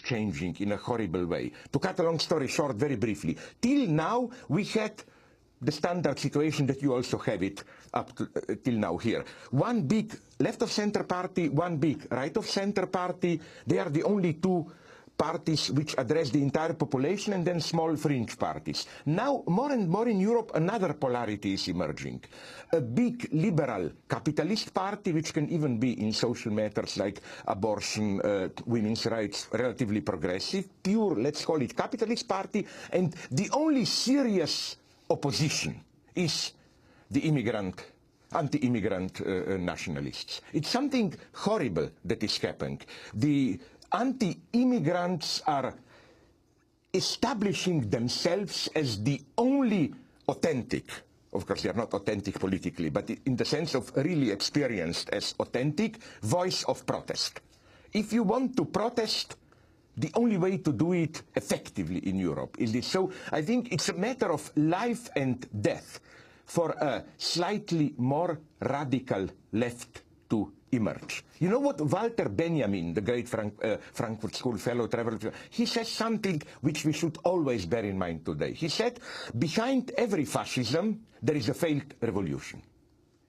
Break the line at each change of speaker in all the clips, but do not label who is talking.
changing in a horrible way. To cut a long story short, very briefly, till now we had the standard situation that you also have it up to, till now here. One big left-of-center party, one big right-of-center party. They are the only two parties which address the entire population, and then small fringe parties. Now, more and more in Europe, another polarity is emerging. A big liberal capitalist party, which can even be in social matters like abortion, women's rights, relatively progressive, pure, let's call it capitalist party, and the only serious opposition is the anti-immigrant nationalists. It's something horrible that is happening. The anti-immigrants are establishing themselves as the only authentic, of course they are not authentic politically, but in the sense of really experienced as authentic, voice of protest. If you want to protest, the only way to do it effectively in Europe is this. So I think it's a matter of life and death for a slightly more radical left to emerge. You know what Walter Benjamin, the great Frankfurt School fellow, traveler, he says something which we should always bear in mind today. He said, behind every fascism, there is a failed revolution.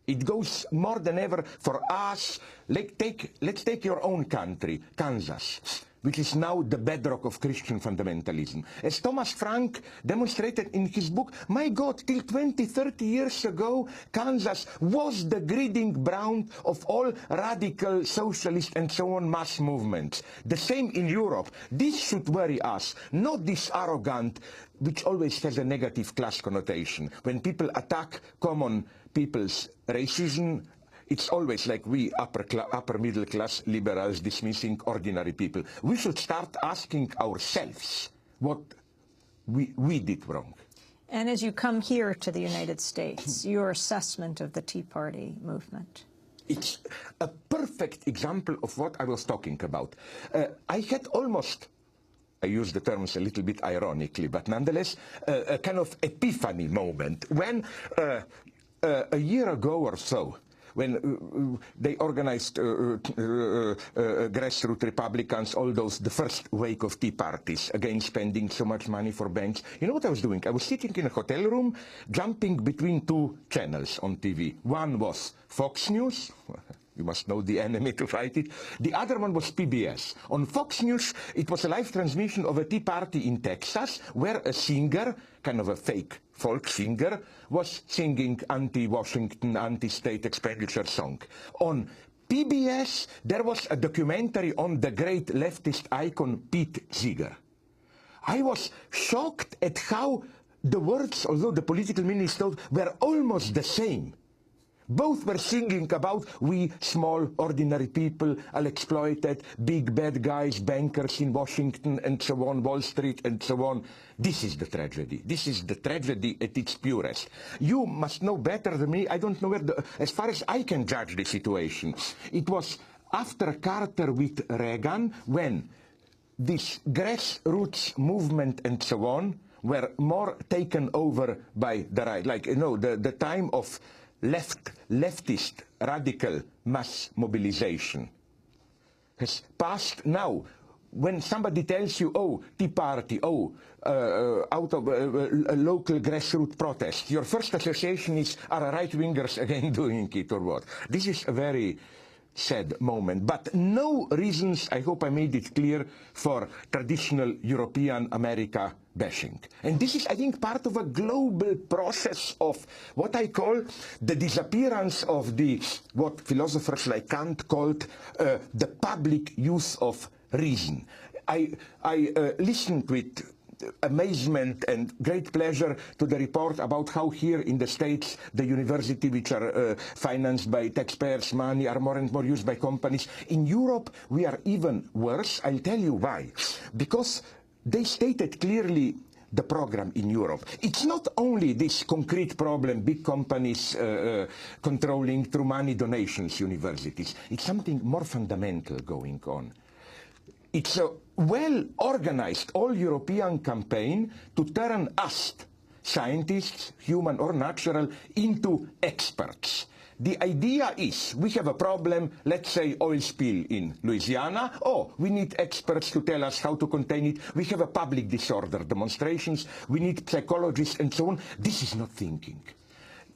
It goes more than ever for us. Let's take your own country, Kansas, which is now the bedrock of Christian fundamentalism. As Thomas Frank demonstrated in his book, my God, till 20, 30 years ago, Kansas was the breeding ground of all radical socialist and so on mass movements. The same in Europe. This should worry us, not this arrogant, which always has a negative class connotation. When people attack common people's racism, it's always like we upper middle class liberals dismissing ordinary people. We should start asking ourselves what we did wrong.
And as you come here to the United States, your assessment of the Tea Party movement?
It's a perfect example of what I was talking about. I had almost, I use the terms a little bit ironically, but nonetheless, a kind of epiphany moment when a year ago or so, when they organized grassroots Republicans, all those, the first wave of Tea Parties, against spending so much money for banks. You know what I was doing? I was sitting in a hotel room, jumping between two channels on TV. One was Fox News. You must know the enemy to fight it. The other one was PBS. On Fox News, it was a live transmission of a Tea Party in Texas, where a singer, kind of a fake folk singer, was singing anti-Washington, anti-state expenditure song. On PBS, there was a documentary on the great leftist icon Pete Seeger. I was shocked at how the words, although the political meaning were almost the same. Both were singing about we small, ordinary people are exploited, big bad guys, bankers in Washington and so on, Wall Street and so on. This is the tragedy. This is the tragedy at its purest. You must know better than me. I don't know where, as far as I can judge the situation. It was after Carter with Reagan when this grassroots movement and so on were more taken over by the right. Like, you know, the time of leftist radical mass mobilization has passed now. When somebody tells you, oh, Tea Party, oh, out of a local grassroots protest, your first association is, are right-wingers again doing it or what? This is a very sad moment, but no reasons, I hope I made it clear, for traditional European America bashing. And this is, I think, part of a global process of what I call the disappearance of the, what philosophers like Kant called the public use of reason. I listened with amazement and great pleasure to the report about how here in the States the universities which are financed by taxpayers' money are more and more used by companies. In Europe we are even worse. I'll tell you why. Because they stated clearly the program in Europe. It's not only this concrete problem, big companies controlling through money donations universities. It's something more fundamental going on. It's a well-organized all-European campaign to turn us, scientists, human or natural, into experts. The idea is we have a problem, let's say oil spill in Louisiana. Oh, we need experts to tell us how to contain it. We have a public disorder demonstrations. We need psychologists and so on. This is not thinking.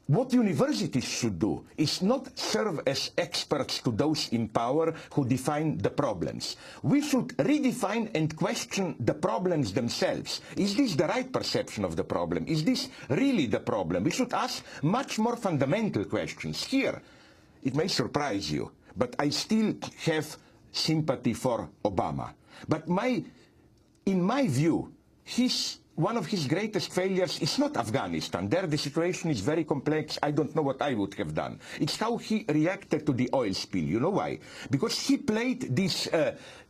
What universities should do is not serve as experts to those in power who define the problems. We should redefine and question the problems themselves. Is this the right perception of the problem? Is this really the problem? We should ask much more fundamental questions. Here, it may surprise you, but I still have sympathy for Obama. But in my view, one of his greatest failures is not Afghanistan. There the situation is very complex. I don't know what I would have done. It's how he reacted to the oil spill. You know why? Because he played this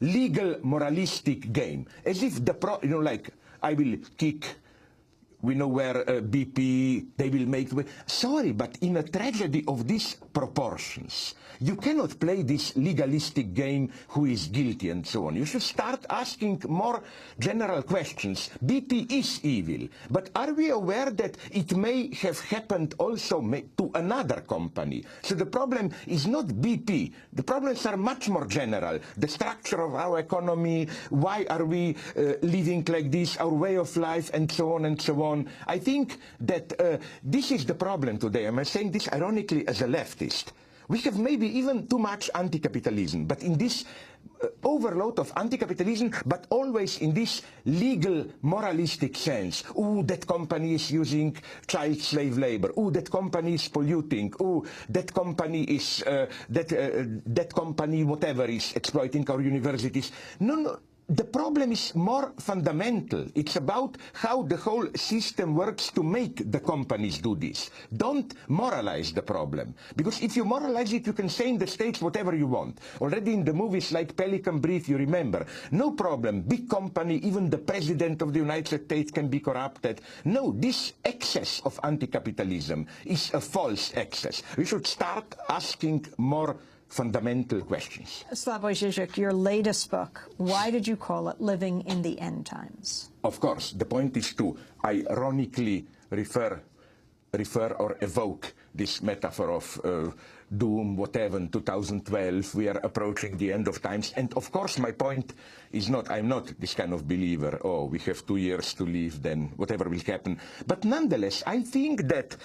legal moralistic game. As if like, I will kick, we know where BP, they will make... Sorry, but in a tragedy of these proportions, you cannot play this legalistic game, who is guilty and so on. You should start asking more general questions. BP is evil, but are we aware that it may have happened also to another company? So the problem is not BP. The problems are much more general. The structure of our economy, why are we living like this, our way of life, and so on and so on. I think that this is the problem today. I'm saying this ironically as a leftist. We have maybe even too much anti-capitalism, but in this overload of anti-capitalism, but always in this legal, moralistic sense. Oh, that company is using child slave labor. Oh, that company is polluting. Oh, that company is, that company, whatever, is exploiting our universities. No. The problem is more fundamental. It's about how the whole system works to make the companies do this. Don't moralize the problem. Because if you moralize it, you can say in the States whatever you want. Already in the movies like Pelican Brief, you remember. No problem. Big company, even the president of the United States can be corrupted. No, this excess of anti-capitalism is a false excess. We should start asking more fundamental questions.
Slavoj Zizek, your latest book, why did you call it Living in the End Times?
Of course, the point is to ironically refer or evoke this metaphor of doom, whatever, in 2012, we are approaching the end of times. And of course, my point is not, I'm not this kind of believer, oh, we have 2 years to live, then whatever will happen. But nonetheless, I think that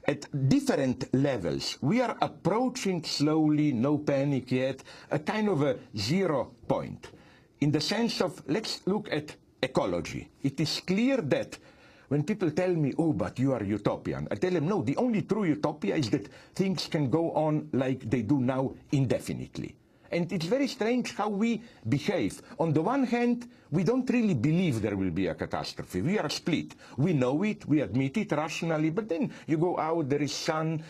at different levels, we are approaching slowly, no panic yet, a kind of a 0 point. In the sense of, let's look at ecology. It is clear that when people tell me, oh, but you are utopian, I tell them, no, the only true utopia is that things can go on like they do now indefinitely. And it's very strange how we behave. On the one hand, we don't really believe there will be a catastrophe. We are split. We know it, we admit it rationally, but then you go out, there is sun,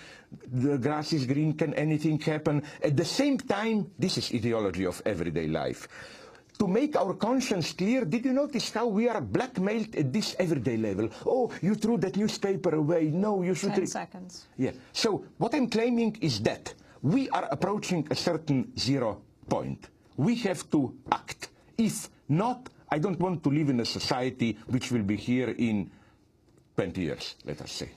the grass is green, can anything happen? At the same time, this is ideology of everyday life. To make our conscience clear, did you notice how we are blackmailed at this everyday level? Oh, you threw that newspaper away. No, you should...
10 seconds.
Yeah. So what I'm claiming is that we are approaching a certain 0 point. We have to act. If not, I don't want to live in a society which will be here in 20 years, let us say.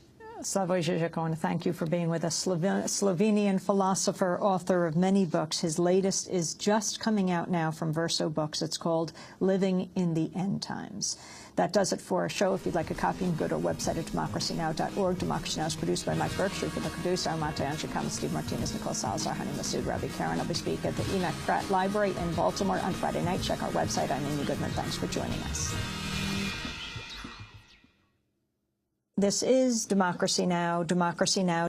Slavoj Zizek, I want to thank you for being with us. Slovenian philosopher, author of many books. His latest is just coming out now from Verso Books. It's called Living in the End Times. That does it for our show. If you'd like a copy, you can go to our website at democracynow.org. Democracy Now! Is produced by Mike Berkshire. For the producer, Armando Anchikama, Steve Martinez, Nicole Salazar, Hani Masood, Ravi Karen. I'll be speaking at the Enoch Pratt Library in Baltimore on Friday night. Check our website. I'm Amy Goodman. Thanks for joining us. This is Democracy Now! Democracy Now!